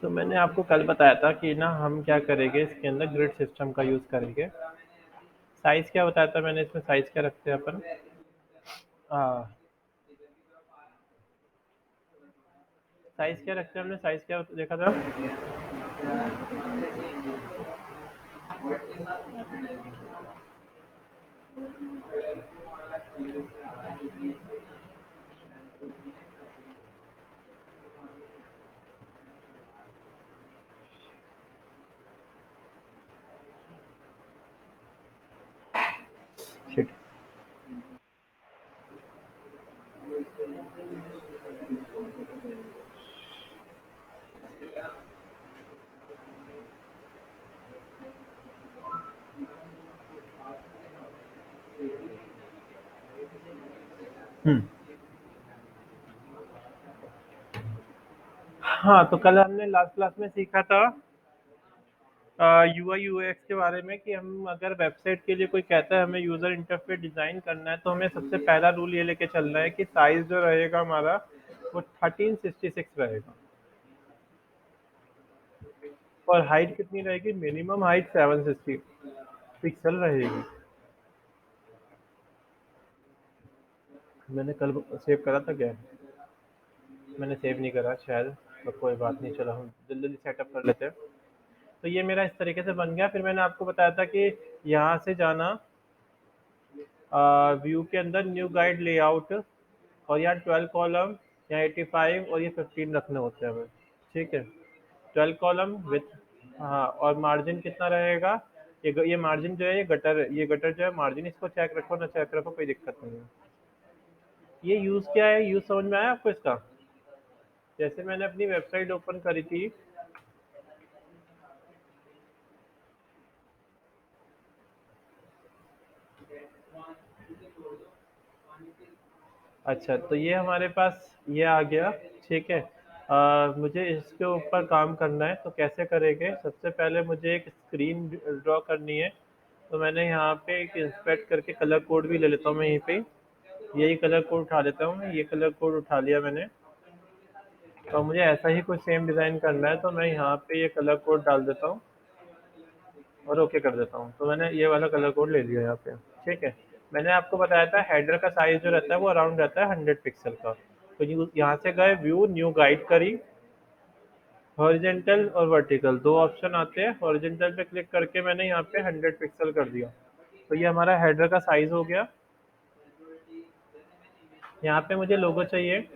तो मैंने आपको कल बताया था कि ना हम क्या करेंगे, इसके अंदर ग्रिड सिस्टम का यूज़ करेंगे। साइज़ क्या बताया था मैंने, इसमें साइज़ क्या रखते हैं अपन? हाँ, साइज़ क्या रखते हैं हमने, साइज़ क्या देखा था? शिट। हम्म। हाँ, तो कल हमने लास्ट क्लास में सीखा था यूआई यूएक्स के बारे में कि हम अगर वेबसाइट के लिए कोई कहता है हमें यूज़र इंटरफेस डिज़ाइन करना है, तो हमें सबसे पहला रूल ये लेके चलना है कि साइज़ जो रहेगा हमारा वो 1366 रहेगा। और हाइट कितनी रहेगी? मिनिमम हाइट 760 पिक्सल रहेगी। मैंने कल सेव करा था क्या? मैंने सेव नहीं करा शायद। तो कोई बात नहीं, चलो हम जल्दी जल्दी सेटअप कर लेते हैं। तो ये मेरा इस तरीके से बन गया। फिर मैंने आपको बताया था कि यहाँ से जाना व्यू के अंदर न्यू गाइड लेआउट, और यहाँ 12 कॉलम, यहाँ 85 और ये 15 रखने होते हैं हमें। ठीक है, 12 कॉलम विथ, हाँ, और मार्जिन कितना रहेगा? ये मार्जिन जो है, ये गटर जो है मार्जिन, इसको चेक रखो ना चेक रखो, कोई दिक्कत नहीं है। ये यूज़ क्या है, यूज़ समझ में आया आपको इसका? जैसे मैंने अपनी वेबसाइट ओपन करी थी। अच्छा, तो ये हमारे पास ये आ गया। ठीक है, मुझे इसके ऊपर काम करना है, तो कैसे करेंगे? सबसे पहले मुझे एक स्क्रीन ड्रॉ करनी है। तो मैंने यहाँ पे एक इंस्पेक्ट करके कलर कोड भी ले लेता हूँ मैं यहीं पे। यही कलर कोड उठा लेता हूँ मैं, ये कलर कोड उठा लिया मैंने। और मुझे ऐसा ही कुछ सेम डिज़ाइन करना है, तो मैं यहाँ पे ये कलर कोड डाल देता हूँ और ओके कर देता हूँ। तो मैंने ये वाला कलर कोड ले लिया यहाँ पे। ठीक है, मैंने आपको बताया था हेडर का साइज जो रहता है वो अराउंड रहता है 100 पिक्सल का। तो यहाँ से गए व्यू न्यू गाइड करी, हॉरिजेंटल और वर्टिकल दो ऑप्शन आते हैं। हॉरिजेंटल पे क्लिक करके मैंने यहाँ पे 100 पिक्सल कर दिया। तो ये हमारा हेडर का साइज हो गया। यहाँ पे मुझे लोगो चाहिए।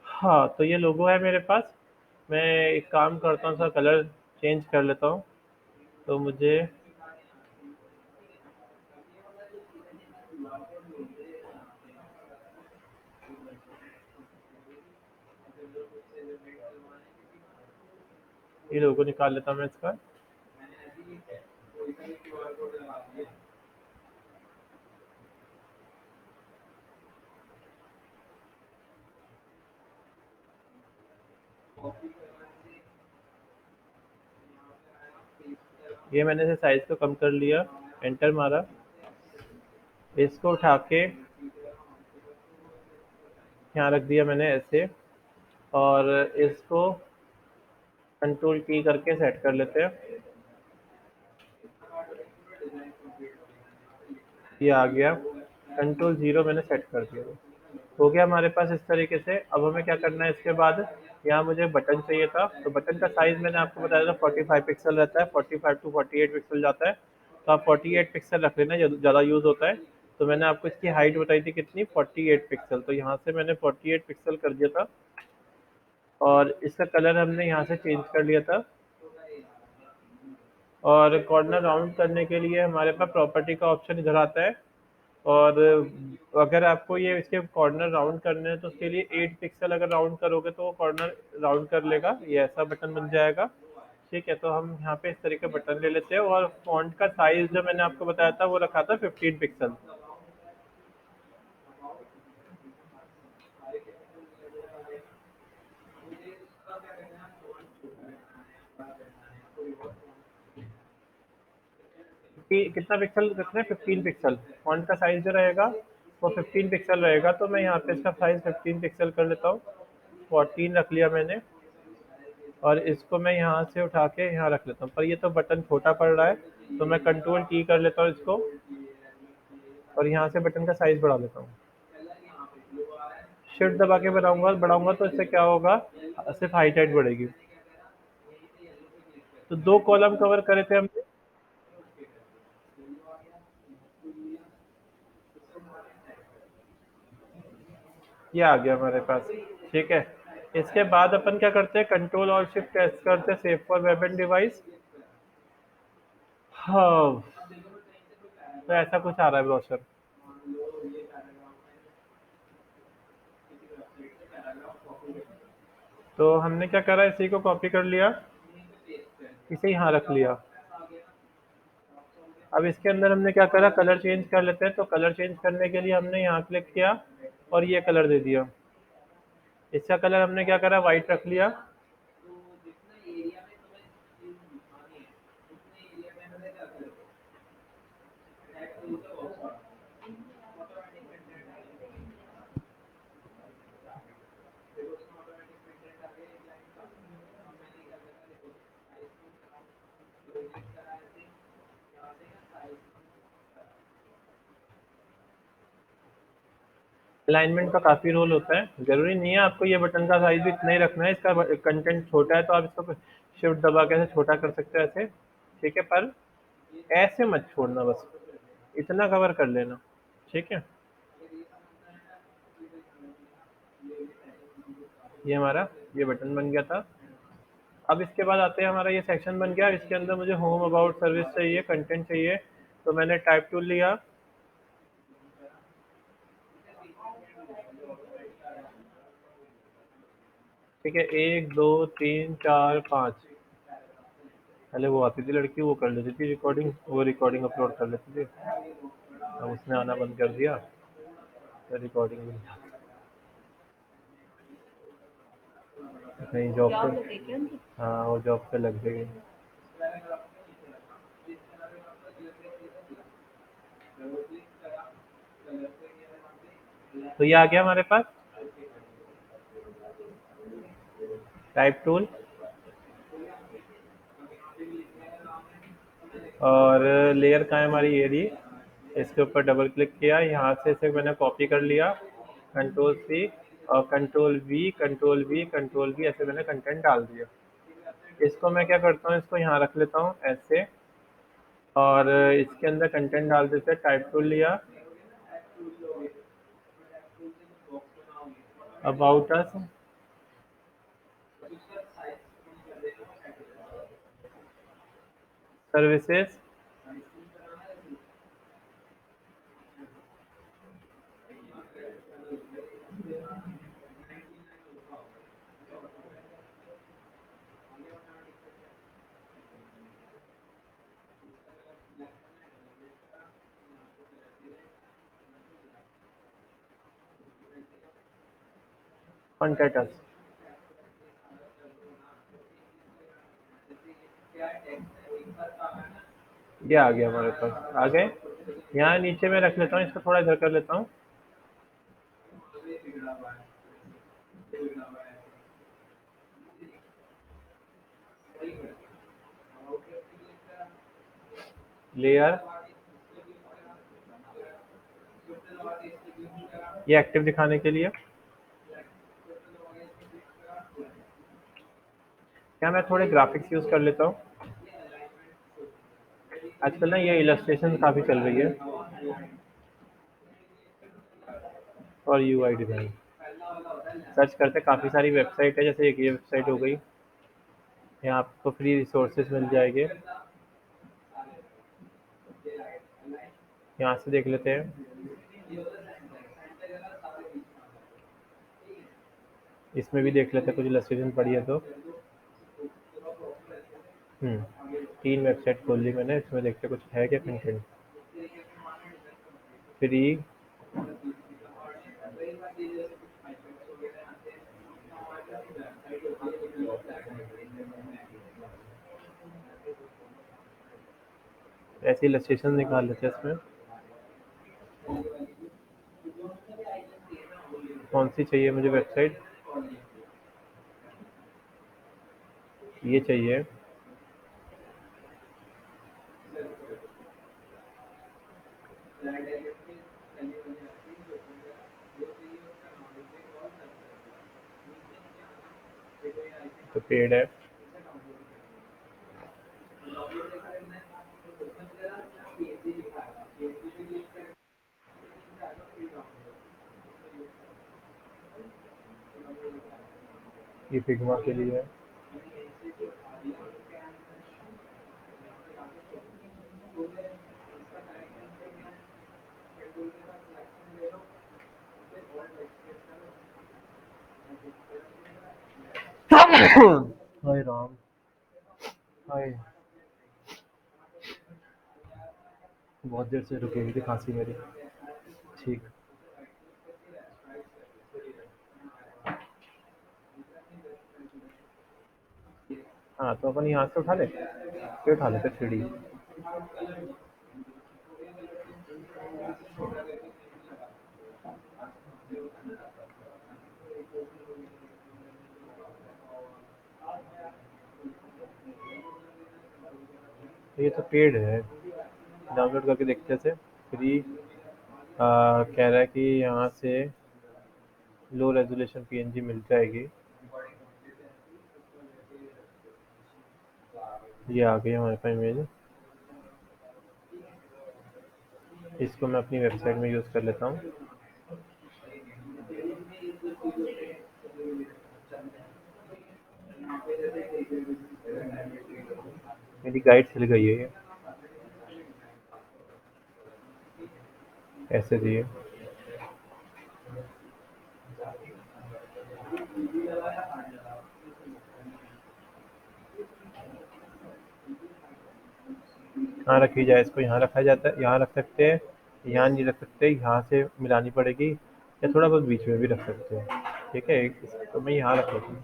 हाँ, तो ये लोगो है मेरे पास। मैं एक काम करता हूँ, सर कलर चेंज कर लेता हूँ। तो मुझे ये लोगो निकाल लेता हूँ मैं इसका। ये मैंने से साइज को कम कर लिया, एंटर मारा। इसको उठा के यहाँ रख दिया मैंने ऐसे। और इसको कंट्रोल की करके सेट कर लेते हैं। ये आ गया। कंट्रोल जीरो मैंने सेट कर दिया। हो गया हमारे पास इस तरीके से। अब हमें क्या करना है इसके बाद? यहाँ मुझे बटन चाहिए था, तो बटन का साइज मैंने आपको बताया था 45 पिक्सल रहता है, 45 टू 48 पिक्सल जाता है। तो आप 48 पिक्सल रख लेना, ज़्यादा यूज़ होता है। तो मैंने आपको इसकी हाइट बताई थी कितनी, 48 पिक्सल। तो यहाँ से मैंने 48 पिक्सल कर दिया था। और इसका कलर हमने यहाँ से चेंज कर लिया था। और कॉर्नर राउंड करने के लिए हमारे पास प्रॉपर्टी का ऑप्शन इधर आता है। और अगर आपको ये इसके कॉर्नर राउंड करने हैं, तो उसके लिए 8 पिक्सल अगर राउंड करोगे तो वो कॉर्नर राउंड कर लेगा, ये ऐसा बटन बन जाएगा। ठीक है, तो हम यहाँ पे इस तरीके बटन ले लेते हैं। और फॉन्ट का साइज जो मैंने आपको बताया था वो रखा था 15 पिक्सल। कितना पिक्सल रखना है, 15 पिक्सल। फॉन्ट का साइज जो रहेगा वो 15 पिक्सल रहेगा, तो मैं यहाँ पे इसका साइज 15 पिक्सल कर लेता हूँ। 14 रख लिया मैंने, और इसको मैं यहाँ से उठा के यहाँ रख लेता हूँ, पर ये तो बटन छोटा पड़ रहा है, तो मैं कंट्रोल की कर लेता हूँ इसको, और यहाँ से बटन का साइज बढ़ा लेता हूँ। शिफ्ट दबा के बनाऊंगा बढ़ाऊंगा तो इससे क्या होगा, सिर्फ हाइट हाइट बढ़ेगी। तो 2 कॉलम कवर करे थे हमने। ये आ गया हमारे पास। ठीक है, इसके बाद अपन क्या करते हैं, कंट्रोल और शिफ्ट प्रेस करते हैं, save for web and device. हाँ, तो ऐसा कुछ आ रहा है ब्राउज़र। तो हमने क्या करा, इसी को कॉपी कर लिया, इसे यहाँ रख लिया। अब इसके अंदर हमने क्या करा, कलर चेंज कर लेते हैं। तो कलर चेंज करने के लिए हमने यहाँ क्लिक किया और ये कलर दे दिया। इसका कलर हमने क्या करा, वाइट रख लिया। अलाइनमेंट का काफ़ी रोल होता है, ज़रूरी नहीं है आपको ये बटन का साइज भी इतना ही रखना है। इसका कंटेंट छोटा है तो आप इसको शिफ्ट दबा के ऐसे छोटा कर सकते हो ऐसे। ठीक है, पर ऐसे मत छोड़ना, बस इतना कवर कर लेना। ठीक है, ये हमारा ये बटन बन गया था। अब इसके बाद आते हैं, हमारा ये सेक्शन बन गया। इसके अंदर मुझे होम अबाउट सर्विस चाहिए, कंटेंट चाहिए। तो मैंने टाइप टूल लिया। ठीक है, 1 2 3 4 5। पहले वो आती थी लड़की, वो कर लेती थी रिकॉर्डिंग, वो रिकॉर्डिंग अपलोड कर लेती थी। अब उसने आना बंद कर दिया, तो रिकॉर्डिंग भी नहीं, जॉब पे। हाँ, वो जॉब पे लग गई। तो ये आ गया हमारे पास टाइप टूल। और लेयर कहाँ है हमारी, ये रही। इसके ऊपर डबल क्लिक किया, यहाँ से इसे मैंने कॉपी कर लिया, कंट्रोल सी, और कंट्रोल वी कंट्रोल वी, ऐसे मैंने कंटेंट डाल दिया। इसको मैं क्या करता हूँ, इसको यहाँ रख लेता हूँ ऐसे, और इसके अंदर कंटेंट डाल देते हैं। टाइप टूल लिया, about us, services, contact us. ये आ गया हमारे पास, आ गए। यहाँ नीचे में रख लेता हूँ, इसको थोड़ा इधर कर लेता हूँ। लेयर, ये एक्टिव दिखाने के लिए। क्या मैं थोड़े ग्राफिक्स यूज़ कर लेता हूँ। आजकल ना ये इलस्ट्रेशन काफ़ी चल रही है, और यूआई डिज़ाइन सर्च करते काफ़ी सारी वेबसाइट है, जैसे एक ये वेबसाइट हो गई, यहाँ आपको फ्री रिसोर्सेज मिल जाएंगे। यहाँ से देख लेते हैं, इसमें भी देख लेते हैं, कुछ इलस्ट्रेशन पड़ी है तो। 3 वेबसाइट खोल ली मैंने, इसमें देखते हैं कुछ है क्या कंटेंट। फ्री, ऐसी इलस्ट्रेशन निकाल लेते हैं इसमें। कौन सी चाहिए मुझे वेबसाइट? ये चाहिए। तो पेड है। ये फिग्मा के लिए है। हाय राम। हाय। बहुत देर से रुकी हुई थी खांसी मेरी। ठीक। हाँ, तो अपन यहाँ से उठा ले, फिर उठा लेते 3D। ये तो पेड है, डाउनलोड करके देखते थे। फ्री। कह रहा है कि यहाँ से लो रेजोल्यूशन पीएनजी मिल जाएगी। ये आ गई हमारे पास इमेज। इसको मैं अपनी वेबसाइट में यूज़ कर लेता हूँ। मेरी गाइड चल गई है ये। ऐसे दिए। यहाँ रखी जाए, इसको यहाँ रखा जाता है, यहाँ रख सकते हैं, यहाँ नहीं रख सकते, यहाँ से मिलानी पड़ेगी, या थोड़ा बहुत बीच में भी रख सकते हैं। ठीक है, तो मैं यहाँ रख लेता हूँ।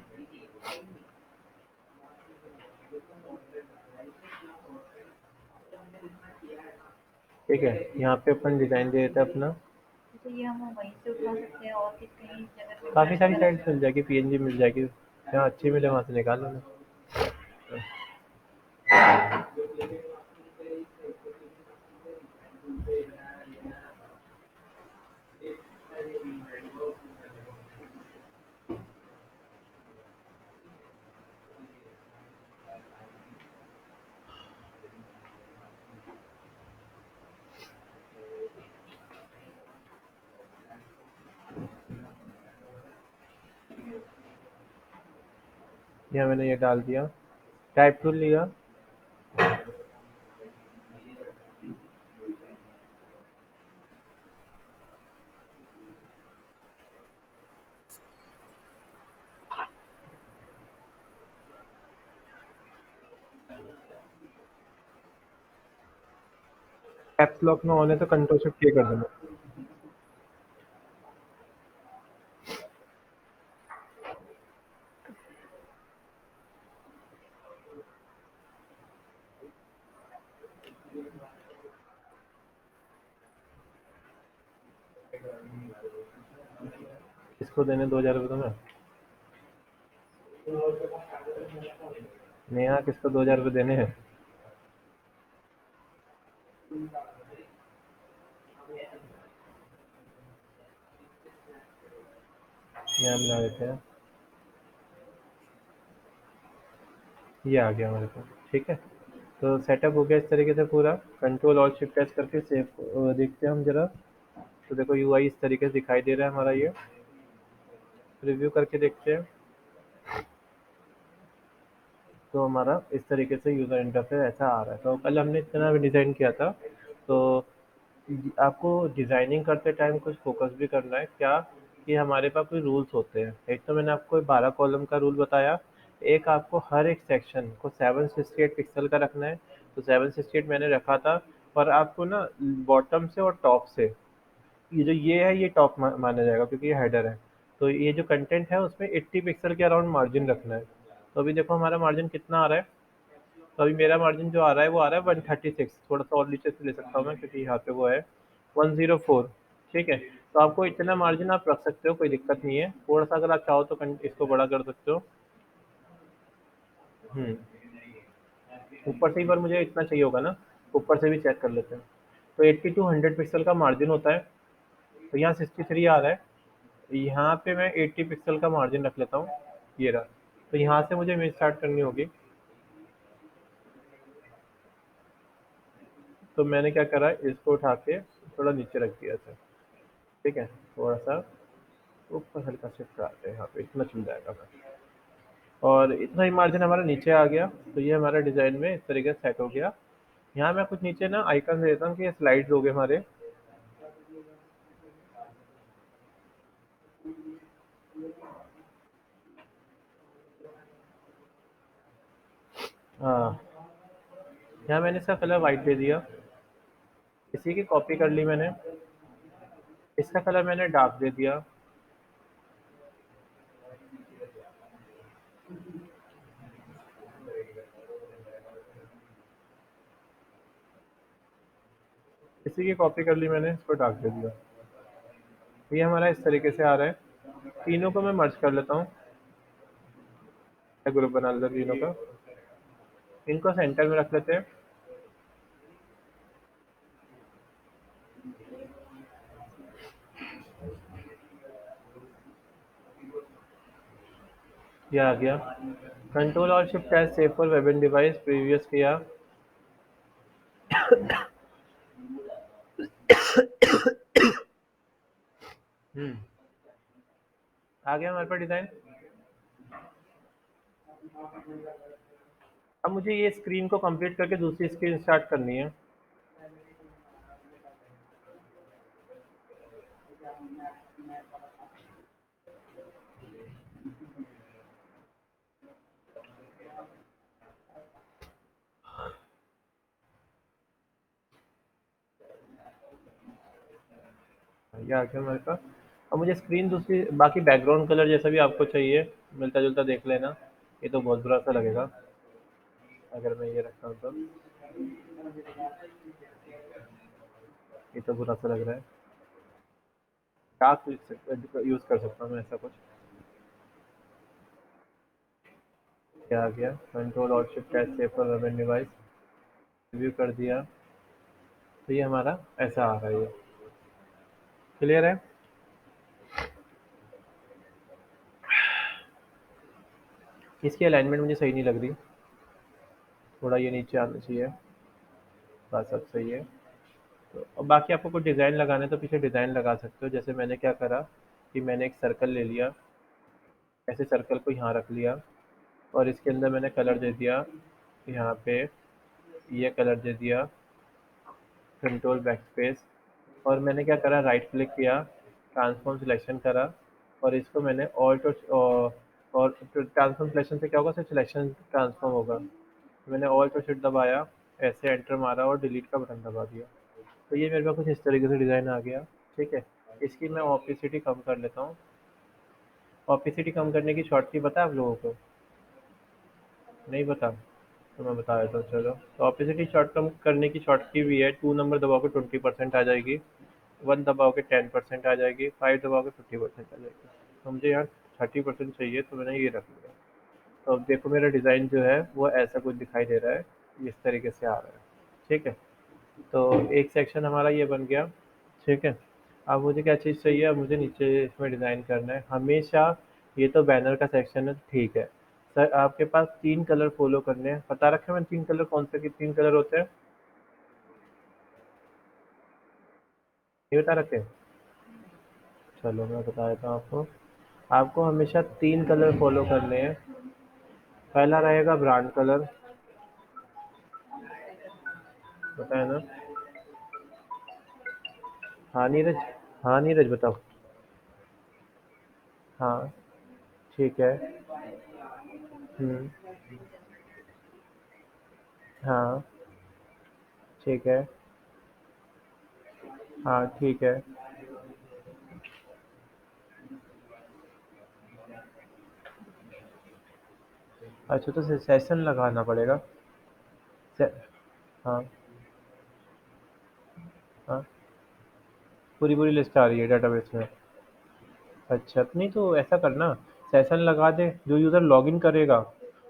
ठीक है, यहाँ पे अपन डिज़ाइन दे देते हैं अपना। तो ये हम वहीं से उठा सकते हैं और कहीं जगह पे काफ़ी सारी साइट्स मिल जाएगी, पीएनजी मिल जाएगी, जहाँ अच्छी मिले वहाँ से निकाल लेना। यहाँ मैंने ये डाल दिया, टाइप टूल लिया। कैप्स लॉक में ऑन है तो कंट्रोल शिफ्ट के कर देना। इसको देने 2000 रुपये तुम्हें? नेहा, किसको 2000 रुपये देने हैं? यहाँ मिला देते हैं। ये आ गया हमारे पास। ठीक है, तो सेटअप हो गया इस तरीके से पूरा। कंट्रोल और शिफ्ट एस करके सेव देखते हैं हम जरा। तो देखो यूआई इस तरीके से दिखाई दे रहा है हमारा ये। रिव्यू करके देखते हैं। तो हमारा इस तरीके से यूज़र इंटरफेस ऐसा आ रहा है। तो कल हमने इतना भी डिज़ाइन किया था। तो आपको डिज़ाइनिंग करते टाइम कुछ फोकस भी करना है क्या, कि हमारे पास कोई रूल्स होते हैं। एक तो मैंने आपको 12 कॉलम का रूल बताया। एक आपको हर एक सेक्शन को 768 पिक्सल का रखना है। तो 768 मैंने रखा था। पर आपको ना बॉटम से और टॉप से, ये है ये टॉप माना जाएगा क्योंकि ये हेडर है। तो ये जो कंटेंट है उसमें 80 पिक्सल के अराउंड मार्जिन रखना है। तो अभी देखो हमारा मार्जिन कितना आ रहा है। तो अभी मेरा मार्जिन जो आ रहा है वो आ रहा है 136, थोड़ा सा और नीचे से ले सकता हूँ मैं क्योंकि यहाँ पे वो है 104। ठीक है, तो आपको इतना मार्जिन आप रख सकते हो, कोई दिक्कत नहीं है। थोड़ा सा अगर आप चाहो तो इसको बड़ा कर सकते हो। हम्म ऊपर से ही पर मुझे इतना चाहिए होगा ना, ऊपर से भी चेक कर लेते हैं। तो 80 to 100 पिक्सल का मार्जिन होता है। तो यहाँ 63 आ रहा है, यहाँ पे मैं 80 पिक्सल का मार्जिन रख लेता हूँ। ये रहा। तो यहाँ से मुझे इमेज स्टार्ट करनी होगी। तो मैंने क्या करा, इसको उठा के थोड़ा नीचे रख दिया था। ठीक है, थोड़ा सा ऊपर हल्का शिफ्ट कराते हैं, यहाँ पे इतना चल जाएगा बस। और इतना ही मार्जिन हमारा नीचे आ गया। तो ये हमारा डिज़ाइन में इस तरीके से सेट हो गया। यहाँ मैं कुछ नीचे ना आइकन दे देता हूँ कि ये स्लाइड्स हो गए हमारे। हाँ, यहाँ मैंने इसका कलर वाइट दे दिया। इसी की कॉपी कर ली मैंने। इसका कलर मैंने डार्क दे दिया। इसी की कॉपी कर ली मैंने, इसको डार्क दे दिया। तो ये हमारा इस तरीके से आ रहा है। तीनों को मैं मर्ज कर लेता हूँ, ग्रुप बना लेता हूँ तीनों का। इनको सेंटर में रख लेते हैं। ये आ गया। कंट्रोल और shift as save for web and device previous किया। हम्म आ गया हमारे पास डिज़ाइन। अब मुझे ये स्क्रीन को कंप्लीट करके दूसरी स्क्रीन स्टार्ट करनी है। ये आ गया हमारे पास। अब मुझे स्क्रीन दूसरी, बाकी बैकग्राउंड कलर जैसा भी आपको चाहिए मिलता जुलता देख लेना। ये तो बहुत बुरा सा लगेगा अगर मैं ये रखता हूँ तो। ये तो बुरा सा लग रहा है। डार्क यूज़ कर सकता हूँ मैं ऐसा कुछ। क्या आ गया, कंट्रोल और shift as save for web and device review कर दिया। तो ये हमारा ऐसा आ रहा है। ये क्लियर है। इसकी अलाइनमेंट मुझे सही नहीं लग रही, थोड़ा ये नीचे आना चाहिए। बस अब सही है। तो अब बाकी आपको कोई डिज़ाइन लगाना है तो पीछे डिज़ाइन लगा सकते हो। जैसे मैंने क्या करा कि मैंने एक सर्कल ले लिया, ऐसे सर्कल को यहाँ रख लिया और इसके अंदर मैंने कलर दे दिया। यहाँ पे ये कलर दे दिया, कंट्रोल बैकस्पेस। और मैंने क्या करा, राइट क्लिक किया, ट्रांसफॉर्म सिलेक्शन करा और इसको मैंने ऑल्ट और ट्रांसफॉर्म सिलेक्शन से क्या होगा, सिर्फ सिलेक्शन ट्रांसफॉर्म होगा। मैंने ऑल्ट और शिफ्ट दबाया, ऐसे एंटर मारा और डिलीट का बटन दबा दिया। तो ये मेरे पास कुछ इस तरीके से डिज़ाइन आ गया। ठीक है, इसकी मैं ऑपेसिटी कम कर लेता हूँ। ऑपेसिटी कम करने की शॉर्ट की पता है आप लोगों को? नहीं पता? तो मैं बता देता हूँ चलो। तो ऑपेसिटी शॉर्ट कम करने की शॉर्ट की भी है, 2 नंबर दबाओगे 20% आ जाएगी, 1 दबाओगे 10% आ जाएगी, 5 दबाओगे 50% आ जाएगी। तो मुझे यहाँ 30% चाहिए तो मैंने ये रख लिया। तो अब देखो मेरा डिज़ाइन जो है वो ऐसा कुछ दिखाई दे रहा है, इस तरीके से आ रहा है। ठीक है, तो एक सेक्शन हमारा ये बन गया। ठीक है, अब मुझे क्या चीज़ चाहिए, अब मुझे नीचे इसमें डिज़ाइन करना है हमेशा। ये तो बैनर का सेक्शन है, ठीक है। सर आपके पास 3 कलर फ़ॉलो करने हैं, बता रखे हैं मैंने 3 कलर कौन से, कि 3 कलर होते हैं? ये बता रखे हैं? चलो मैं बता देता हूँ आपको। आपको हमेशा 3 कलर फ़ॉलो करने हैं। पहला रहेगा ब्रांड कलर, पता है ना? हाँ नीरज, हाँ नीरज बताओ। हाँ, ठीक है। हुँ, हाँ, ठीक है। हाँ, ठीक है। अच्छा, तो से सेशन लगाना पड़ेगा। से हाँ, हाँ, पूरी-पूरी लिस्ट आ रही है डेटाबेस में। अच्छा, तो नहीं तो ऐसा करना, सेशन लगा दे, जो यूज़र लॉगिन करेगा,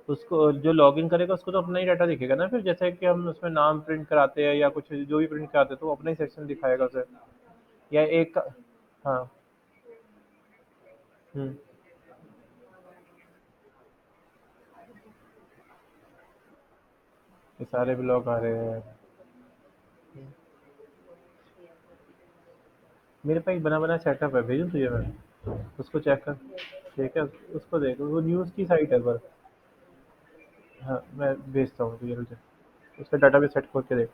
उसको जो लॉगिन करेगा उसको तो अपना ही डाटा दिखेगा ना फिर, जैसे कि हम उसमें नाम प्रिंट कराते हैं या कुछ जो भी प्रिंट कराते हैं, तो वो अपना ही सेक्शन दिखाएगा उसे। या एक हाँ, हुँ, ये सारे ब्लॉग आ रहे हैं। मेरे पास एक बना-बनाया सेटअप है, भेजूँ तुझे मैं? उसको चेक कर, ठीक है? उसको देख, वो न्यूज़ की साइट है पर। हाँ, मैं भेजता हूँ तुझे, रुक जा। उसका डाटाबेस सेट खोल के देख।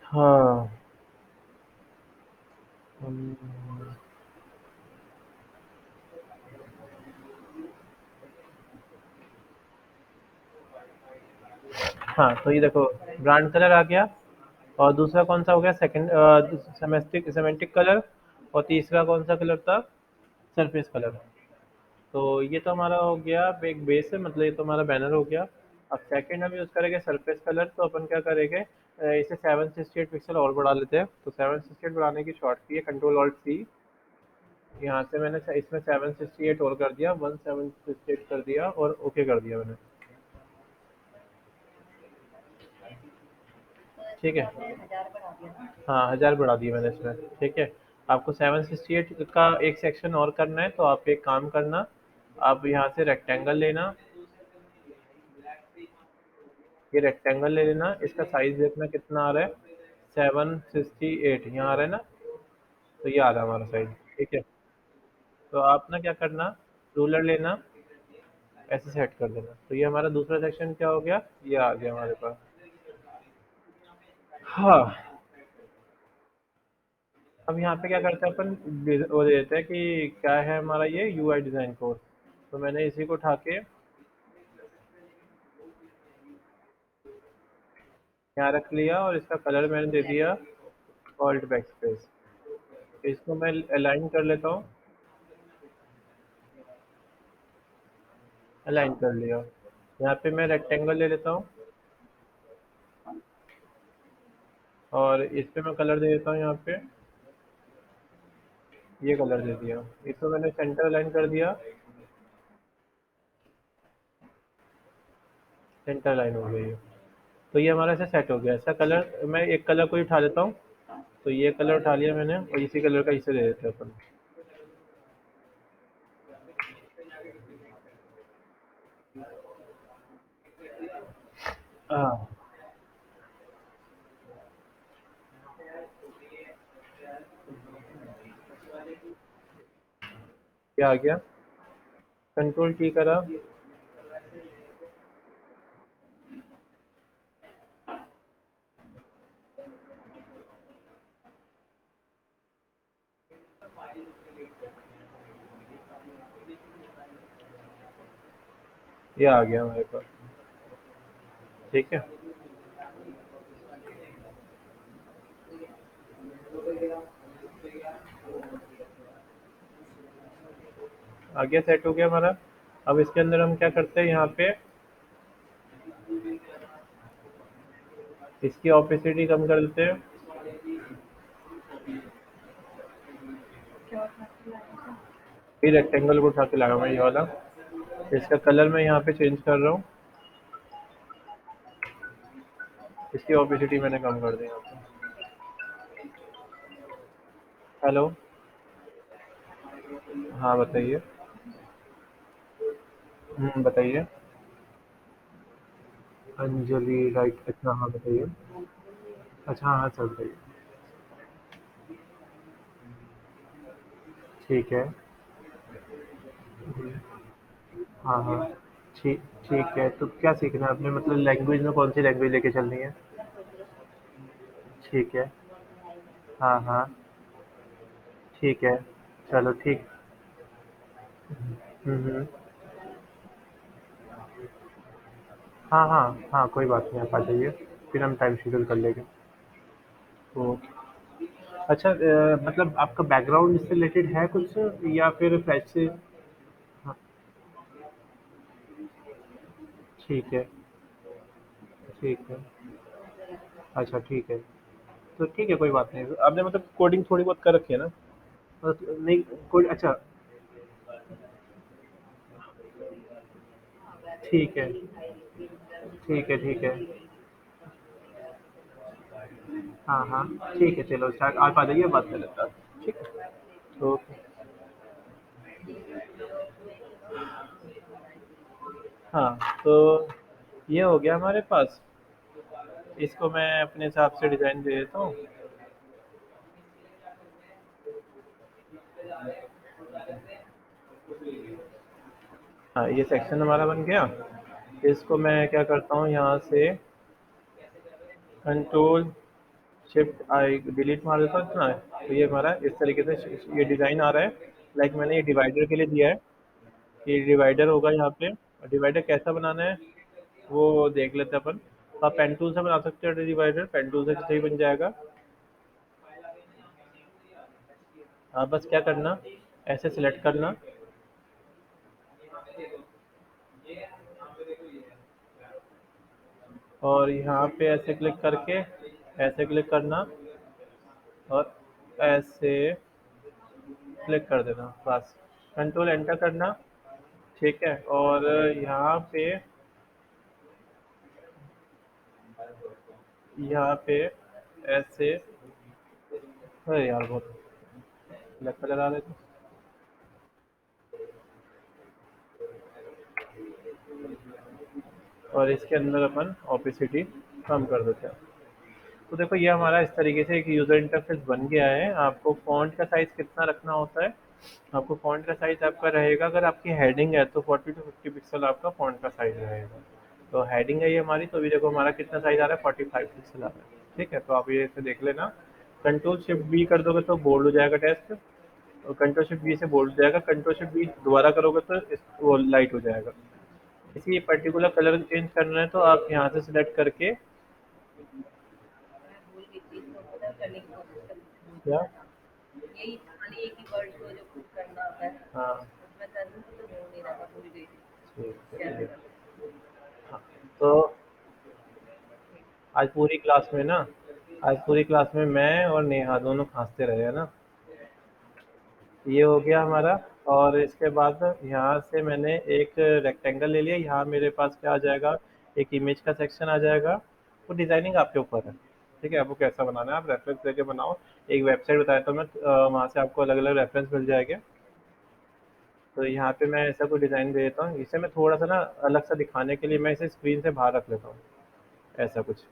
हाँ, हुँ, हाँ, तो ये देखो, ब्रांड कलर आ गया। और दूसरा कौन सा हो गया, सेकंड सेमेस्टिक सेमेंटिक कलर। और तीसरा कौन सा कलर था, सरफेस कलर। तो ये तो हमारा हो गया, एक बेस है, मतलब ये तो हमारा बैनर हो गया। अब सेकंड हम यूज़ करेंगे सरफेस कलर, तो अपन क्या करेंगे, इसे 768 पिक्सल और बढ़ा लेते हैं। तो 768 बढ़ाने की शॉर्ट की है कंट्रोल ऑल्ट सी। यहाँ से मैंने इसमें 768 और कर दिया, 1768 कर दिया और ओके कर दिया मैंने। ठीक है, हाँ, 1000 बढ़ा दिए मैंने इसमें। ठीक है, आपको 768 का एक सेक्शन और करना है, तो आप एक काम करना, आप यहाँ से रेक्टेंगल लेना, ये रेक्टेंगल ले लेना, इसका साइज देखना कितना आ रहा है, 768 यहाँ आ रहा है ना, तो ये आ रहा है हमारा साइज। ठीक है, तो आप ना क्या करना, रूलर लेना, ऐसे सेट कर देना, तो ये हमारा दूसरा सेक्शन क्या हो गया, ये आ गया हमारे पास। हाँ, अब यहाँ पे क्या करते हैं अपन, वो दे देते हैं कि क्या है हमारा ये यूआई डिज़ाइन कोर्स। तो मैंने इसी को उठा के यहाँ रख लिया, और इसका कलर मैंने दे दिया ऑल्ट बैकस्पेस। इसको मैं अलाइन कर लेता हूँ, अलाइन कर लिया। यहाँ पे मैं रेक्टेंगल ले लेता हूँ, और इस पे मैं कलर दे देता हूँ यहाँ पे, ये कलर दे दिया। इसको मैंने सेंटर अलाइन कर दिया, सेंटर लाइन हो गई है। तो ये हमारा ऐसा सेट हो गया। ऐसा कलर मैं एक कलर को ही उठा लेता हूँ, तो ये कलर उठा लिया मैंने, और इसी कलर का इसे दे देते हैं अपन। हाँ, क्या आ गया, कंट्रोल टी करा, ये आ गया हमारे पास। ठीक है, आ गया, सेट हो गया हमारा। अब इसके अंदर हम क्या करते हैं, यहाँ पे इसकी ऑपेसिटी कम कर देते हैं। फिर रेक्टेंगल को उठा के लाया मैं, ये वाला। इसका कलर मैं यहाँ पे चेंज कर रहा हूँ, इसकी ऑपेसिटी मैंने कम कर दी यहाँ पे। हेलो, हाँ बताइए। बताइए। अंजलि राइट, अच्छा हाँ बताइए। अच्छा हाँ, चल बताइए। ठीक है। हाँ हाँ, ठीक ठीक है, तो क्या सीखना है आपने, मतलब लैंग्वेज में कौन सी लैंग्वेज लेके चलनी है? ठीक है। हाँ हाँ, ठीक है, चलो ठीक। हम्म। हाँ हाँ हाँ, कोई बात नहीं, आप आ जाइए। फिर हम टाइम शेड्यूल कर लेंगे। ओके। अच्छा, मतलब आपका बैकग्राउंड इससे रिलेटेड है कुछ, या फिर वैसे? हाँ, ठीक है, ठीक है। अच्छा, ठीक है। तो ठीक है, कोई बात नहीं। आपने मतलब कोडिंग थोड़ी बहुत कर रखी है ना? नहीं, कोई अच्छा। ठीक है, ठीक है, ठीक है। हाँ, हाँ। ठीक है, चलो स्टार्ट, आप आ जाइए, बात कर लेते हैं। ठीक है। ओके। हाँ, तो ये हो गया हमारे पास। इसको मैं अपने हिसाब से डिज़ाइन दे देता हूँ। हाँ, ये सेक्शन हमारा बन गया। इसको मैं क्या करता हूँ, यहाँ से कंट्रोल शिफ्ट आई डिलीट मार देता हूँ ना। तो ये हमारा इस तरीके से ये डिज़ाइन आ रहा है। लाइक मैंने ये डिवाइडर के लिए दिया है। ये डिवाइडर होगा यहाँ पे। और डिवाइडर कैसा बनाना है वो देख लेते हैं अपन। तो आप पेन टूल से बना सकते हो डिवाइडर, पेन टूल से सही बन जाएगा। आप बस क्या करना, ऐसे सिलेक्ट करना, और यहाँ पे ऐसे क्लिक करके ऐसे क्लिक करना, और ऐसे क्लिक कर देना बस। कंट्रोल एंटर करना। ठीक है, और यहाँ पे ऐसे, अरे यार बहुत ब्लैक कलर आ रहे थे। और इसके अंदर अपन ओपेसिटी कम कर देते हैं। तो देखो, ये हमारा इस तरीके से एक यूज़र इंटरफेस बन गया है। आपको फ़ॉन्ट का साइज़ कितना रखना होता है? आपको फ़ॉन्ट का साइज़ आपका रहेगा, अगर आपकी हेडिंग है तो 40 टू 50 पिक्सल आपका फ़ॉन्ट का साइज़ रहेगा। तो हेडिंग है ये हमारी, तो अभी देखो हमारा कितना साइज़ आ रहा है, 45 पिक्सल आ रहा है। ठीक है, तो आप ये इसे देख लेना। कंट्रोल शिफ्ट बी कर दोगे तो बोल्ड हो जाएगा टेक्स्ट, और कंट्रोल शिफ्ट बी से बोल्ड हो जाएगा। कंट्रोल शिफ्ट बी दोबारा करोगे तो वो लाइट हो जाएगा। इसी पर्टिकुलर कलर चेंज करना है तो आप यहाँ से सिलेक्ट करके, क्या? हाँ, ठीक है। हाँ, तो आज पूरी क्लास में मैं और नेहा दोनों खांसते रहे हैं ना। ये हो गया हमारा। और इसके बाद यहाँ से मैंने एक रेक्टेंगल ले लिया। यहाँ मेरे पास क्या आ जाएगा, एक इमेज का सेक्शन आ जाएगा। वो डिज़ाइनिंग आपके ऊपर है। ठीक है, आपको कैसा बनाना है, आप रेफरेंस लेके बनाओ। एक वेबसाइट बताया तो मैं, वहाँ से आपको अलग अलग रेफरेंस मिल जाएंगे। तो यहाँ पे मैं ऐसा कोई डिज़ाइन दे देता हूँ। इसे मैं थोड़ा सा ना अलग सा दिखाने के लिए मैं इसे स्क्रीन से बाहर रख लेता हूँ, ऐसा कुछ।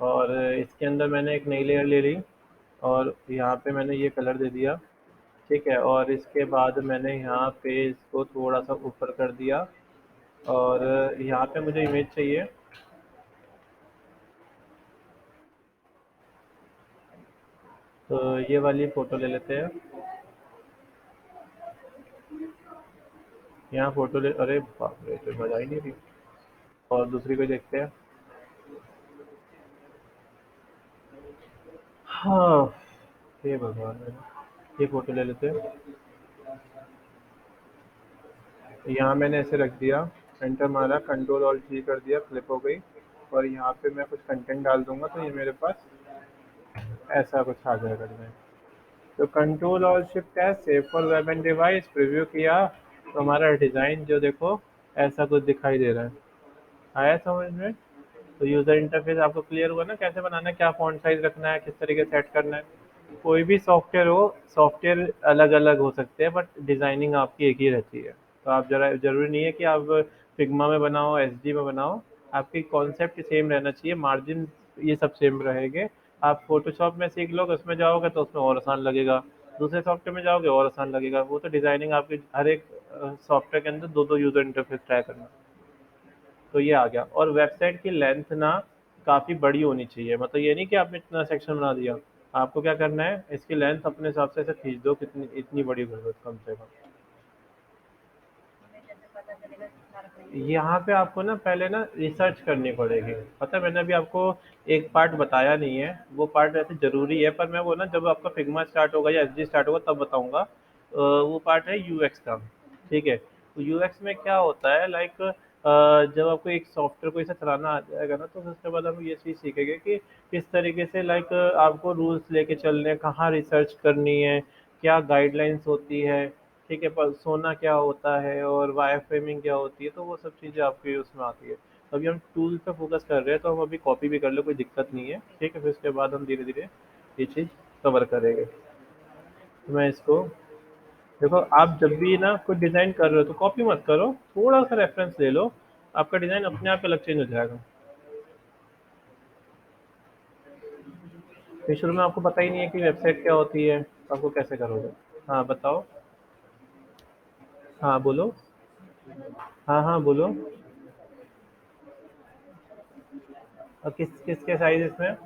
और इसके अंदर मैंने एक नई लेयर ले ली, और यहाँ पे मैंने ये कलर दे दिया। ठीक है, और इसके बाद मैंने यहाँ पे इसको थोड़ा सा ऊपर कर दिया। और यहाँ पे मुझे इमेज चाहिए, तो ये वाली फ़ोटो ले लेते हैं। यहाँ फ़ोटो ले, अरे बाप रे, तो मज़ा ही नहीं रही। और दूसरी कोई देखते हैं। हाँ, हे भगवान, ये फ़ोटो ले लेते हैं। यहाँ मैंने ऐसे रख दिया, एंटर मारा, कंट्रोल ऑल्ट जी कर दिया, फ्लिप हो गई। और यहाँ पे मैं कुछ कंटेंट डाल दूंगा तो ये मेरे पास ऐसा कुछ आ जाएगा डिज़ाइन। तो कंट्रोल और shift S save for web and device preview किया, तो हमारा डिज़ाइन जो देखो ऐसा कुछ दिखाई दे रहा है। आया समझ में? तो यूज़र इंटरफेस आपको क्लियर हुआ ना, कैसे बनाना है, क्या फ़ॉन्ट साइज़ रखना है, किस तरीके से सेट करना है। कोई भी सॉफ्टवेयर हो, सॉफ्टवेयर अलग अलग हो सकते हैं, बट डिज़ाइनिंग आपकी एक ही रहती है। तो आप जरा, ज़रूरी नहीं है कि आप फिग्मा में बनाओ, एसडी में बनाओ। आपकी कॉन्सेप्ट सेम रहना चाहिए, मार्जिन ये सब सेम रहेंगे। आप फोटोशॉप में सीख लोगे, उसमें जाओगे तो उसमें और आसान लगेगा। दूसरे सॉफ्टवेयर में जाओगे और आसान लगेगा। वो तो डिज़ाइनिंग आपकी हर एक सॉफ्टवेयर के अंदर दो दो यूज़र इंटरफेस ट्राई करना। तो ये आ गया। और वेबसाइट की लेंथ ना काफ़ी बड़ी होनी चाहिए, मतलब ये नहीं कि आपने इतना सेक्शन बना दिया। आपको क्या करना है, इसकी लेंथ अपने हिसाब से ऐसे खींच दो, कितनी इतनी बड़ी ज़रूरत कम से कम। यहाँ पे आपको ना पहले ना रिसर्च करनी पड़ेगी। पता है मैंने अभी आपको एक पार्ट बताया नहीं है, वो पार्ट वैसे ज़रूरी है, पर मैं वो ना जब आपका फिग्मा स्टार्ट होगा या एसडी स्टार्ट होगा तब बताऊँगा। वो पार्ट है यूएक्स का, ठीक है? तो यूएक्स में क्या होता है, लाइक जब आपको एक सॉफ्टवेयर को ऐसा चलाना आ जाएगा ना, तो उसके बाद हम ये चीज़ सीखेंगे कि किस तरीके से, लाइक आपको रूल्स लेके चलने हैं, कहाँ रिसर्च करनी है, क्या गाइडलाइंस होती है, ठीक है? पर सोना क्या होता है और वायर फ्रेमिंग क्या होती है, तो वो सब चीज़ें आपके उसमें आती है। तो अभी हम टूल पे फोकस कर रहे हैं, तो हम अभी कॉपी भी कर ले, कोई दिक्कत नहीं है, ठीक है? फिर उसके बाद हम धीरे धीरे ये चीज़ कवर करेंगे। तो मैं इसको, देखो आप जब भी ना कोई डिज़ाइन कर रहे हो तो कॉपी मत करो, थोड़ा सा रेफरेंस ले लो, आपका डिज़ाइन अपने आप अलग चेंज हो जाएगा। फिर शुरू में आपको पता ही नहीं है कि वेबसाइट क्या होती है, तो आपको कैसे करोगे? हाँ बताओ। हाँ बोलो। हाँ हाँ बोलो। और किसके साइज इसमें?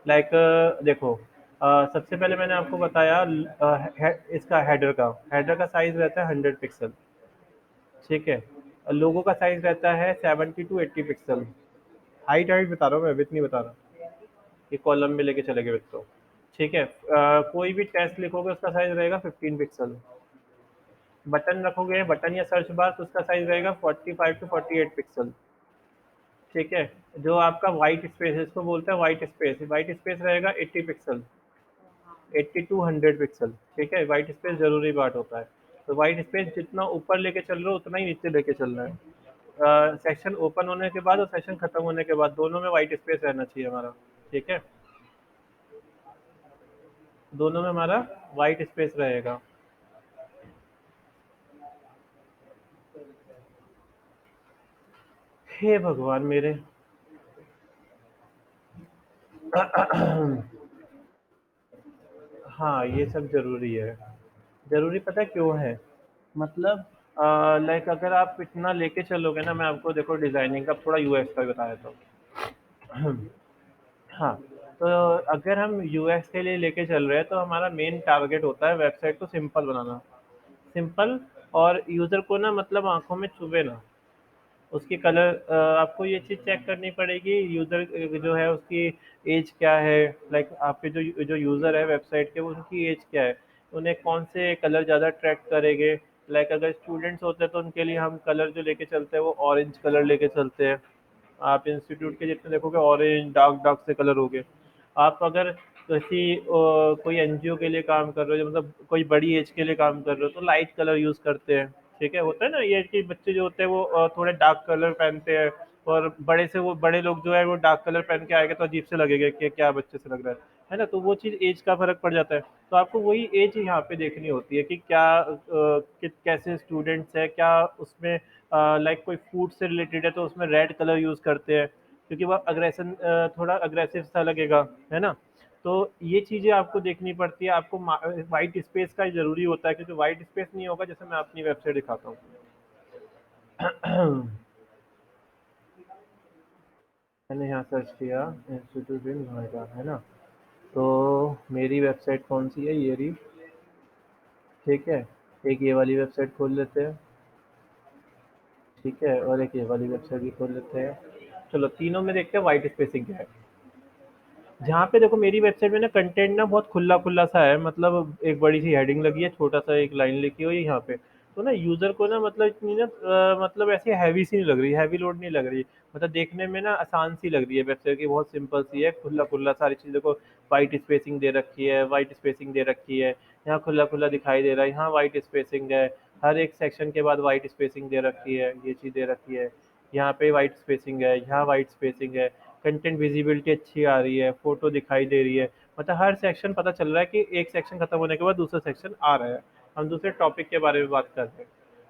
लाइक देखो, सबसे पहले मैंने आपको बताया इसका हेडर का साइज रहता है 100 पिक्सल, ठीक है? और लोगो का साइज रहता है 70 to 80 पिक्सल। हाइट हाइट बता रहा हूँ मैं, विथ नहीं बता रहा, ये कॉलम में लेके चलेंगे विथ तो, ठीक है? कोई भी टेक्स्ट लिखोगे उसका साइज रहेगा 15 पिक्सल। बटन रखोगे, बटन या सर्च बार, तो उसका साइज रहेगा 45 to 48 पिक्सल, ठीक है? जो आपका वाइट स्पेस है, इसको बोलते हैं वाइट स्पेस रहेगा 80 पिक्सल, 80 to 100 पिक्सल, ठीक है? वाइट स्पेस जरूरी बात होता है। तो वाइट स्पेस जितना ऊपर लेके चल रहे हो उतना ही नीचे लेके चलना है। सेक्शन ओपन होने के बाद और सेक्शन खत्म होने के बाद दोनों में वाइट स्पेस रहना चाहिए हमारा, ठीक है? दोनों में हमारा वाइट स्पेस रहेगा। हे भगवान मेरे। हाँ ये सब जरूरी है। जरूरी पता है क्यों है? मतलब लाइक अगर आप इतना लेके चलोगे ना, मैं आपको देखो डिजाइनिंग का थोड़ा यूएक्स का भी बता देता हूँ। हाँ, तो अगर हम यूएक्स के लिए लेके चल रहे हैं तो हमारा मेन टारगेट होता है वेबसाइट को सिंपल बनाना। सिंपल, और यूज़र को ना मतलब आँखों में चुभे ना। उसकी कलर आपको ये चीज़ चेक करनी पड़ेगी, यूज़र जो है उसकी एज क्या है, लाइक आपके जो जो यूज़र है वेबसाइट के, वो उनकी एज क्या है, उन्हें कौन से कलर ज़्यादा अट्रैक्ट करेंगे। लाइक अगर स्टूडेंट्स होते हैं तो उनके लिए हम कलर जो लेके चलते हैं वो ऑरेंज कलर लेके चलते हैं। आप इंस्टीट्यूट के जितने देखोगे ऑरेंज डार्क डार्क से कलर हो गए। आप अगर किसी कोई एनजीओ के लिए काम कर रहे हो, मतलब कोई बड़ी एज के लिए काम कर रहे हो, तो लाइट कलर यूज़ करते हैं, ठीक है? होता है ना ये कि बच्चे जो होते हैं वो थोड़े डार्क कलर पहनते हैं, और बड़े लोग जो है वो डार्क कलर पहन के आएंगे तो अजीब से लगेगा कि क्या बच्चे से लग रहा है ना? तो वो चीज़ एज का फ़र्क पड़ जाता है। तो आपको वही एज यहाँ पे देखनी होती है कि क्या कैसे स्टूडेंट्स हैं, क्या उसमें लाइक कोई फूड से रिलेटेड है तो उसमें रेड कलर यूज़ करते हैं, क्योंकि वो थोड़ा अग्रेसिव सा लगेगा, है ना? तो ये चीज़ें आपको देखनी पड़ती है। आपको वाइट स्पेस का ज़रूरी होता है, क्योंकि वाइट स्पेस नहीं होगा, जैसे मैं अपनी वेबसाइट दिखाता हूँ। मैंने यहाँ सर्च किया इंस्टीट्यूट इन नोएडा, है ना? तो मेरी वेबसाइट कौन सी है, ये रही, ठीक है? एक ये वाली वेबसाइट खोल लेते हैं, ठीक है? और एक ये वाली वेबसाइट भी खोल लेते हैं। चलो तीनों में देखते हैं वाइट स्पेसिंग क्या है। जहाँ पे देखो मेरी वेबसाइट में ना कंटेंट ना बहुत खुला-खुला सा है, मतलब एक बड़ी-सी हेडिंग लगी है, छोटा-सा एक लाइन लिखी हुई है यहाँ पे। तो ना यूज़र को ना मतलब इतनी ना मतलब ऐसी हैवी सी नहीं लग रही, हैवी लोड नहीं लग रही। मतलब देखने में ना आसान सी लग रही है वेबसाइट की, बहुत सिंपल सी है, खुला-खुला सारी चीज़ें को व्हाइट स्पेसिंग दे रखी है, व्हाइट स्पेसिंग दे रखी है। यहाँ खुला-खुला दिखाई दे रहा है, यहाँ व्हाइट स्पेसिंग है। हर एक सेक्शन के बाद व्हाइट स्पेसिंग दे रखी है, ये चीज़ दे रखी है। यहाँ पे व्हाइट स्पेसिंग है, यहाँ व्हाइट स्पेसिंग है। कंटेंट विजिबिलिटी अच्छी आ रही है, फ़ोटो दिखाई दे रही है। मतलब हर सेक्शन पता चल रहा है कि एक सेक्शन खत्म होने के बाद दूसरा सेक्शन आ रहा है। हम दूसरे टॉपिक के बारे में बात कर रहे हैं।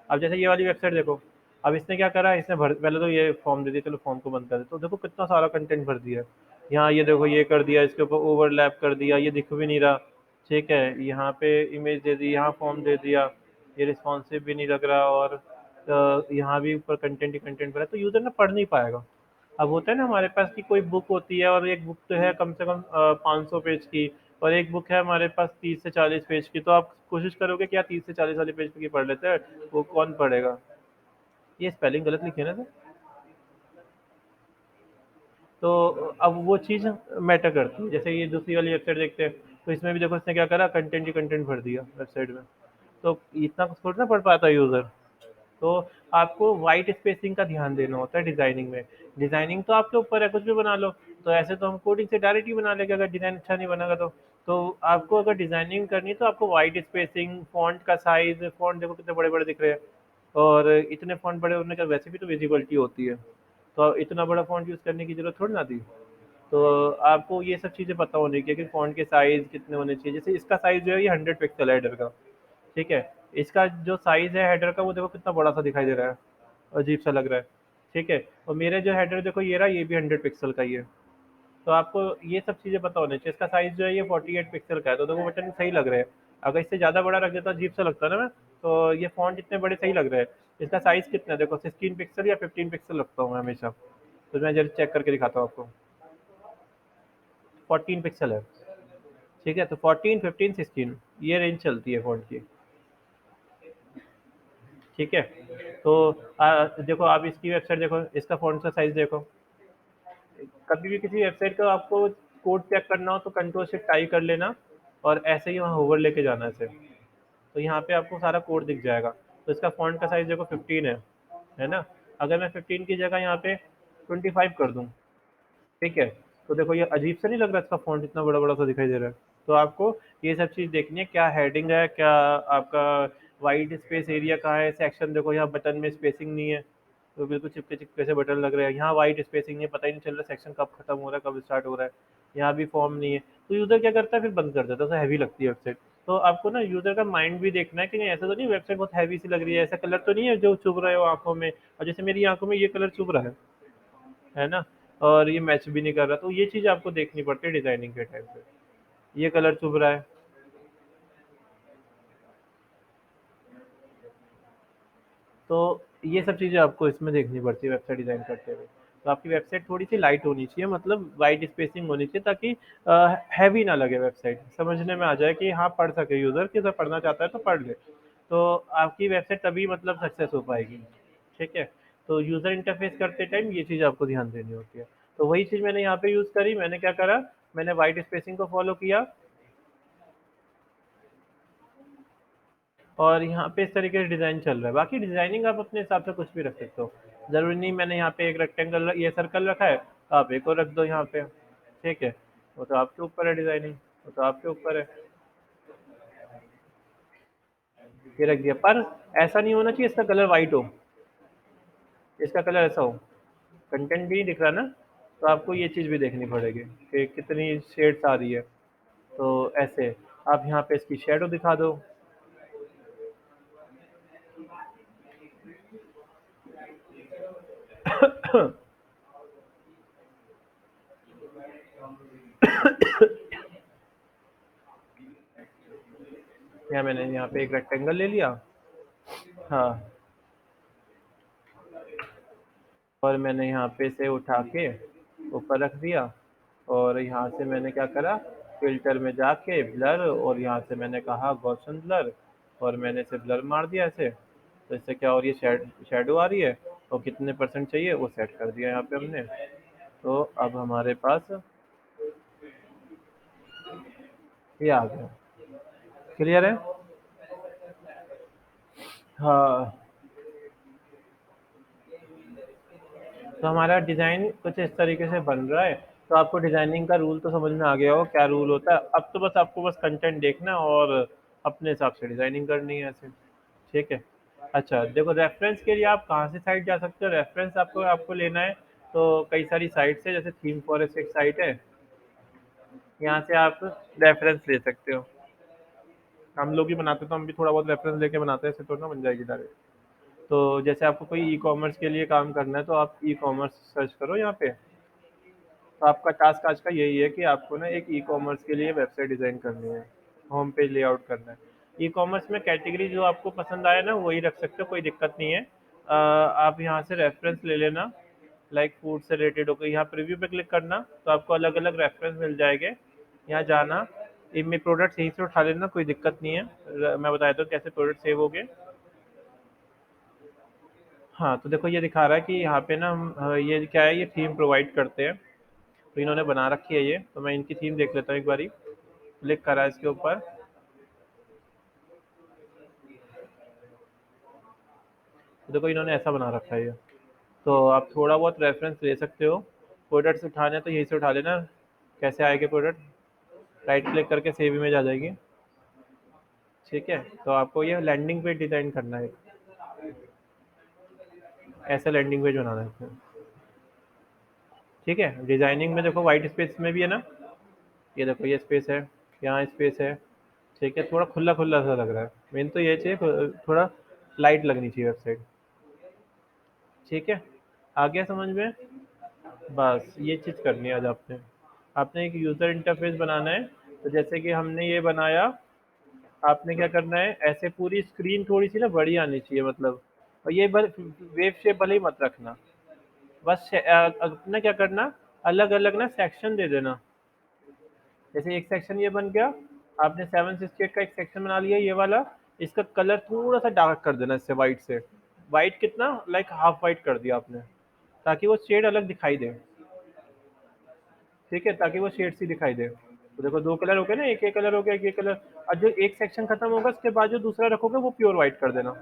अब जैसे ये वाली वेबसाइट देखो, अब इसने क्या करा, इसने भर पहले तो ये फॉर्म दे दिया, चलो फॉर्म को बंद कर देते, तो देखो कितना सारा कंटेंट भर दिया है। यहाँ ये देखो ये कर दिया, इसके ऊपर ओवरलैप कर दिया, ये दिख भी नहीं रहा, ठीक है? यहाँ पे इमेज दे दी, यहाँ फॉर्म दे दिया, ये रिस्पॉन्सिव भी नहीं लग रहा, और यहाँ भी ऊपर कंटेंट ही कंटेंट भरा है, तो यूज़र ना पढ़ नहीं पाएगा। अब होता है ना हमारे पास कि कोई बुक होती है, और एक बुक तो है कम से कम 500 पेज की, और एक बुक है हमारे पास 30 से 40 पेज की, तो आप कोशिश करोगे कि यार 30 से 40 वाले पेज की पढ़ लेते हैं, वो कौन पढ़ेगा? ये स्पेलिंग गलत लिखी है ना सर? तो अब वो चीज़ मैटर करती है। जैसे ये दूसरी वाली वेबसाइट देखते हैं, तो इसमें भी देखो इसने क्या करा, कंटेंट ही कंटेंट भर दिया वेबसाइट में। तो इतना कुछ थोड़ी ना पढ़ पाता यूज़र। तो आपको वाइट स्पेसिंग का ध्यान देना होता है डिज़ाइनिंग में। डिज़ाइनिंग तो आपके ऊपर है, कुछ भी बना लो। तो ऐसे तो हम कोडिंग से डायरेक्ट ही बना लेंगे अगर डिज़ाइन अच्छा नहीं बनेगा तो। तो आपको अगर डिज़ाइनिंग करनी है तो आपको वाइट स्पेसिंग, फ़ॉन्ट का साइज़, फ़ॉन्ट देखो कितने बड़े-बड़े दिख रहे हैं। और इतने फ़ॉन्ट बड़े होने का वैसे भी तो विज़िबिलिटी होती है। तो इतना बड़ा फ़ॉन्ट यूज़ करने की ज़रूरत थोड़ी ना थी। तो आपको ये सब चीज़ें पता होनी चाहिए कि फ़ॉन्ट के साइज़ कितने होने चाहिए। जैसे इसका साइज़ जो है ये 100 पिक्सल है हेडर का, ठीक है? इसका जो साइज़ है हेडर का वो देखो कितना बड़ा-सा दिखाई दे रहा है, अजीब-सा लग रहा है, ठीक है? और मेरे जो हेडर देखो ये रहा, ये भी 100 पिक्सल का ही है। तो आपको ये सब चीज़ें पता होनी चाहिए। इसका साइज़ जो है ये 48 पिक्सल का है, तो देखो बटन सही लग रहे हैं। अगर इससे ज़्यादा बड़ा रख देता अजीब-सा लगता ना मैं, तो ये फ़ॉन्ट इतने बड़े सही लग रहे हैं। इसका साइज़ कितना है देखो, 16 पिक्सल या 15 पिक्सल रखता हूँ मैं हमेशा। तो मैं ज़रा चेक करके दिखाता हूँ आपको। 14 पिक्सल है, ठीक है? तो 14, 15, 16 ये रेंज चलती है फ़ॉन्ट की, ठीक है? तो देखो आप इसकी वेबसाइट देखो, इसका फ़ॉन्ट का साइज़ देखो। कभी भी किसी वेबसाइट का आपको कोड चेक करना हो तो कंट्रोल शिफ्ट आई कर लेना और ऐसे ही वहाँ होवर लेके जाना है इसे। तो यहाँ पे आपको सारा कोड दिख जाएगा। तो इसका फ़ॉन्ट का साइज़ देखो 15 है ना? अगर मैं 15 की जगह यहाँ पे 25 कर दूँ, ठीक है? तो देखो ये अजीब सा नहीं लग रहा, इसका फ़ॉन्ट इतना बड़ा-बड़ा सा दिखाई दे रहा है। तो आपको ये सब चीज़ देखनी है, क्या हेडिंग है, क्या आपका व्हाइट स्पेस एरिया कहाँ है, सेक्शन देखो यहाँ बटन में स्पेसिंग नहीं है, तो बिल्कुल चिपके-चिपके से बटन लग रहे हैं। यहाँ व्हाइट स्पेसिंग नहीं है, पता ही नहीं चल रहा सेक्शन कब खत्म हो रहा है, कब स्टार्ट हो रहा है। यहाँ भी फॉर्म नहीं है, तो यूज़र क्या करता है फिर बंद कर देता है, तो हैवी लगती है वेबसाइट। तो आपको ना यूज़र का माइंड भी देखना है कि नहीं ऐसा तो नहीं वेबसाइट बहुत हैवी सी लग रही है, ऐसा कलर तो नहीं है जो चुभ रहा है वो आँखों में, और जैसे मेरी आँखों में ये कलर चुभ रहा है ना? और ये मैच भी नहीं कर रहा, तो ये चीज़ आपको देखनी पड़ती है डिज़ाइनिंग के टाइम पे। ये कलर चुभ रहा है, तो ये सब चीज़ें आपको इसमें देखनी पड़ती है वेबसाइट डिज़ाइन करते हुए। तो आपकी वेबसाइट थोड़ी-सी लाइट होनी चाहिए, मतलब वाइड स्पेसिंग होनी चाहिए ताकि हैवी ना लगे वेबसाइट। समझने में आ जाए कि हाँ, पढ़ सके यूज़र कि अगर पढ़ना चाहता है तो पढ़ ले। तो आपकी वेबसाइट तभी मतलब सक्सेस हो पाएगी, ठीक है? तो यूज़र इंटरफ़ेस करते टाइम ये चीज़ आपको ध्यान देनी होती है। तो वही चीज़ मैंने यहाँ पे यूज़ करी, मैंने क्या करा, मैंने वाइड स्पेसिंग को फ़ॉलो किया और यहाँ पे इस तरीके से डिज़ाइन चल रहा है। बाकी डिज़ाइनिंग आप अपने हिसाब से कुछ भी रख सकते हो। ज़रूरी नहीं मैंने यहाँ पे एक रेक्टेंगल ये सर्कल रखा है, आप एक और रख दो यहाँ पे, ठीक है? वो तो आपके ऊपर है डिज़ाइनिंग, वो तो आपके ऊपर है। ये रख दिया, पर ऐसा नहीं होना चाहिए इसका कलर वाइट हो, इसका कलर ऐसा हो। कंटेंट भी नहीं दिख रहा ना, तो आपको ये चीज़ भी देखनी पड़ेगी कि कितनी शेड्स आ रही है। तो ऐसे आप यहाँ पे इसकी शैडो दिखा दो। या मैंने यहाँ पे एक रेक्टेंगल ले लिया, हाँ, और मैंने यहाँ पे से उठा के ऊपर रख दिया और यहाँ से मैंने क्या करा, फ़िल्टर में जाके ब्लर और यहाँ से मैंने कहा गॉसियन ब्लर और मैंने इसे ब्लर मार दिया ऐसे। तो इससे क्या हो रही है, शैडो आ रही है और कितने परसेंट चाहिए वो सेट कर दिया यहाँ पे हमने। तो अब हमारे पास ये आ गया। क्लियर है? हाँ, तो हमारा डिज़ाइन कुछ इस तरीके से बन रहा है। तो आपको डिज़ाइनिंग का रूल तो समझ में आ गया होगा क्या रूल होता है। अब तो बस आपको बस कंटेंट देखना है और अपने हिसाब से डिज़ाइनिंग करनी है ऐसे, ठीक है? अच्छा देखो, रेफ़रेंस के लिए आप कहाँ से साइट जा सकते हो, रेफ़रेंस आपको आपको लेना है तो कई सारी साइट्स है, जैसे थीम फॉरेस्ट एक साइट है, यहाँ से आप रेफ़रेंस ले सकते हो। हम लोग भी बनाते हैं तो हम भी थोड़ा बहुत रेफ़रेंस लेके बनाते हैं, ऐसे थोड़ी ना बन जाएगी डायरेक्ट। तो जैसे आपको कोई ई-कॉमर्स के लिए काम करना है तो आप ई-कॉमर्स सर्च करो यहाँ पे। तो आपका टास्क आज का यही है कि आपको ना एक ई-कॉमर्स के लिए वेबसाइट डिज़ाइन करनी है, होम पेज लेआउट करना है। ई-कॉमर्स में कैटेगरी जो आपको पसंद आए ना वही रख सकते हो, कोई दिक्कत नहीं है। आप यहाँ से रेफ़रेंस ले लेना, लाइक फूड से रिलेटेड हो गई, यहाँ प्रीव्यू पे क्लिक करना तो आपको अलग-अलग रेफ़रेंस मिल जाएँगे। यहाँ जाना, इनमें प्रोडक्ट्स यहीं से उठा लेना, कोई दिक्कत नहीं है। मैं बता देता हूँ कैसे प्रोडक्ट सेव होंगे। हाँ, तो देखो ये दिखा रहा है कि यहाँ पे ना हम ये क्या है, ये थीम प्रोवाइड करते हैं। तो इन्होंने बना रखी है ये, तो मैं इनकी थीम देख लेता हूँ एक बारी। क्लिक करा इसके ऊपर, तो देखो इन्होंने ऐसा बना रखा है ये। तो आप थोड़ा बहुत रेफरेंस ले सकते हो। प्रोडक्ट्स उठाने हैं तो यहीं से उठा लेना। कैसे आएंगे प्रोडक्ट? राइट क्लिक करके सेव इमेज आ जाएगी। ठीक है, तो आपको ये लैंडिंग पेज डिज़ाइन करना है। ऐसा लैंडिंग पेज बनाना है इसमें। ठीक है, डिज़ाइनिंग में देखो वाइट स्पेस में भी है ना, ये देखो ये स्पेस है, यहाँ स्पेस है। ठीक है, थोड़ा खुला खुला सा लग रहा है। मेन तो ये चाहिए, थोड़ा लाइट लगनी चाहिए वेबसाइट। ठीक है, आ गया समझ में? बस ये चीज़ करनी है आज आपने। आपने एक यूज़र इंटरफेस बनाना है। तो जैसे कि हमने ये बनाया, आपने क्या करना है, ऐसे पूरी स्क्रीन थोड़ी सी ना बड़ी आनी चाहिए मतलब। और ये वेव शेप भले ही मत रखना। बस अपना क्या करना, अलग अलग ना सेक्शन दे देना। जैसे एक सेक्शन ये बन गया, आपने सेवन स्टेट का एक सेक्शन बना लिया ये वाला। इसका कलर थोड़ा सा डार्क कर देना, इससे वाइट से। वाइट कितना, लाइक हाफ वाइट कर दिया आपने, ताकि वो शेड अलग दिखाई दे। ठीक है, ताकि वो शेड सी दिखाई दे। तो देखो दो कलर हो गए ना, एक एक कलर हो गया, एक एक कलर। और जो एक सेक्शन खत्म होगा उसके बाद जो दूसरा रखोगे वो प्योर वाइट कर देना।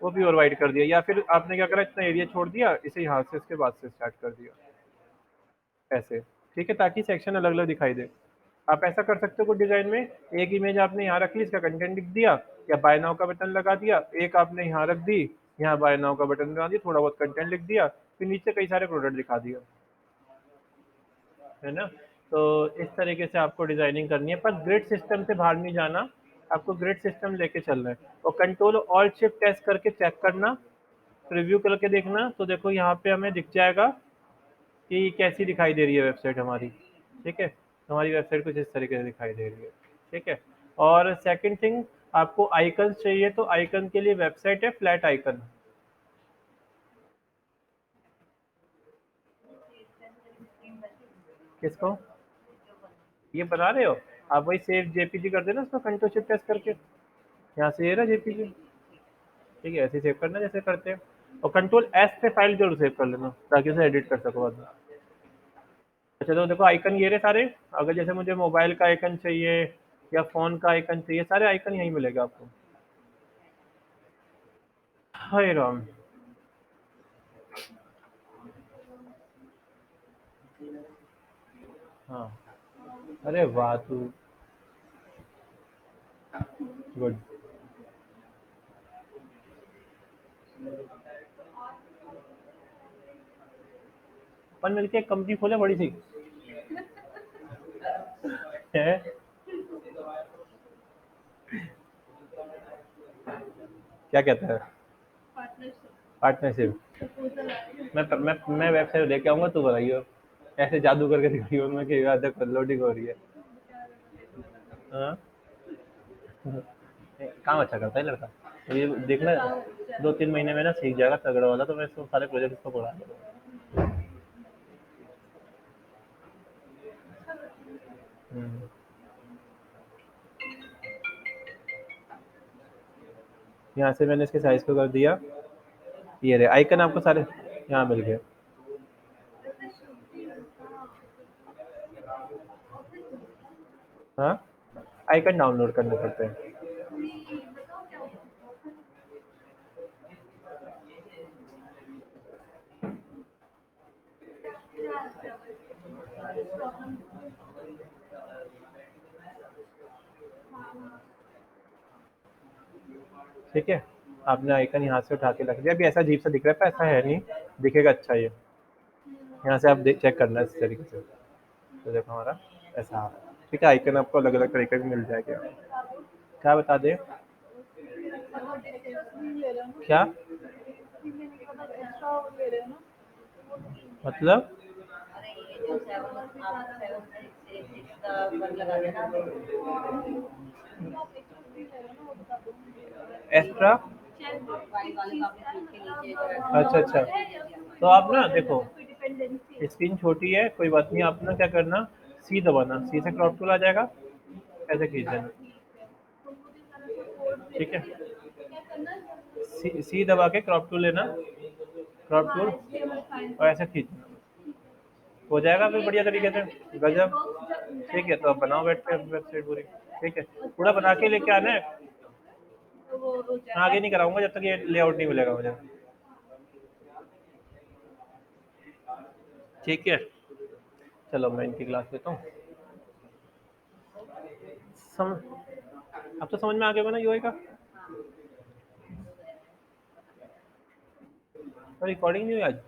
वो प्योर वाइट कर दिया, या फिर आपने क्या करा, इतना एरिया छोड़ दिया, इसे यहाँ से इसके बाद से स्टार्ट कर दिया ऐसे। ठीक है, ताकि सेक्शन अलग अलग दिखाई दे। आप ऐसा कर सकते हो कुछ डिजाइन में, एक इमेज आपने यहाँ रख ली, इसका कंटेंट लिख दिया, या बाय नाउ का बटन लगा दिया, एक आपने यहाँ रख दी, यहाँ बाय नाउ का बटन लगा दिया, थोड़ा बहुत कंटेंट लिख दिया, फिर नीचे कई सारे प्रोडक्ट दिखा दिया। है ना? तो इस तरीके से आपको डिजाइनिंग करनी है, पर ग्रिड सिस्टम से बाहर नहीं जाना। आपको ग्रिड सिस्टम लेके चलना है। और कंट्रोल ऑल्ट शिफ्ट टेस्ट करके चेक करना, प्रीव्यू करके देखना। तो देखो यहाँ पे हमें दिख जाएगा कि कैसी दिखाई दे रही है वेबसाइट हमारी। ठीक है, तो हमारी वेबसाइट कुछ इस तरीके से दिखाई दे रही है। ठीक है, और सेकंड थिंग, आपको आइकन चाहिए, तो आइकन के लिए वेबसाइट है फ्लैट आइकन। किसको? ये बना रहे हो? आप वही सेव जेपीजी कर देना, उसको कंट्रोल शिफ्ट टेस्ट करके। यहाँ से ये रहा जेपीजी। ठीक है, ऐसे सेव करना जैसे करते हैं। और कंट्रोल एस से फाइल जरूर सेव कर लेना, ताकि उसे एडिट कर सको बाद में। अच्छा, तो देखो आइकन ये रहे सारे। अगर जैसे मुझे मोबाइल का आइकन चाहिए या फोन का आइकन चाहिए, सारे आइकन यहीं मिलेगा आपको। हाय राम। हाँ, अरे वाह तू, गुड। अपन मिलके एक कंपनी खोले बड़ी सी। है? क्या कहता है? पार्टनरशिप। मैं वेबसाइट लेके आऊंगा, तू बताइयो। ऐसे जादू करके दिखाइयो मैं कि याद लोडिंग हो रही है। हाँ, काम अच्छा करता है लड़का। तो ये देखना, 2-3 महीने में ना सीख जाएगा तगड़ा वाला, तो मैं इसको सारे प्रोजेक्ट इसको पढ़ा दूंगा। हम्म, यहाँ से मैंने इसके साइज को कर दिया। ये रहे आइकन आपको सारे यहाँ मिल गए। हाँ, आइकन डाउनलोड करने पड़ते हैं। ठीक है, आपने आइकन यहाँ से उठा के रख दिया। अभी ऐसा अजीब सा दिख रहा है, पर ऐसा है नहीं, दिखेगा अच्छा ये। यहाँ से आप चेक करना इस तरीके से। तो देखो हमारा ऐसा आ रहा है। ठीक है, आइकन आपको अलग अलग तरीके के मिल जाएगा। क्या बता दें? क्या मतलब? एक्स्ट्रा? अच्छा अच्छा, तो आप ना देखो, स्क्रीन छोटी है कोई बात नहीं, आप ना क्या करना, सी दबाना, सी से क्रॉप टूल आ जाएगा, ऐसे खींच देना। ठीक है, सी दबा के क्रॉप टूल लेना, क्रॉप टूल, और ऐसे खींचना, हो जाएगा फिर बढ़िया तरीके से, गजब। ठीक है, तो अब बनाओ बैठ के वेबसाइट पूरी। ठीक है, पूरा बना के लेके आना है। मैं आगे नहीं कराऊंगा जब तक ये लेआउट नहीं मिलेगा मुझे। ठीक है, चलो मैं इनकी क्लास लेता हूँ। सम... अब तो समझ में आ गया होगा ना यूआई का। तो रिकॉर्डिंग नहीं हुई आज।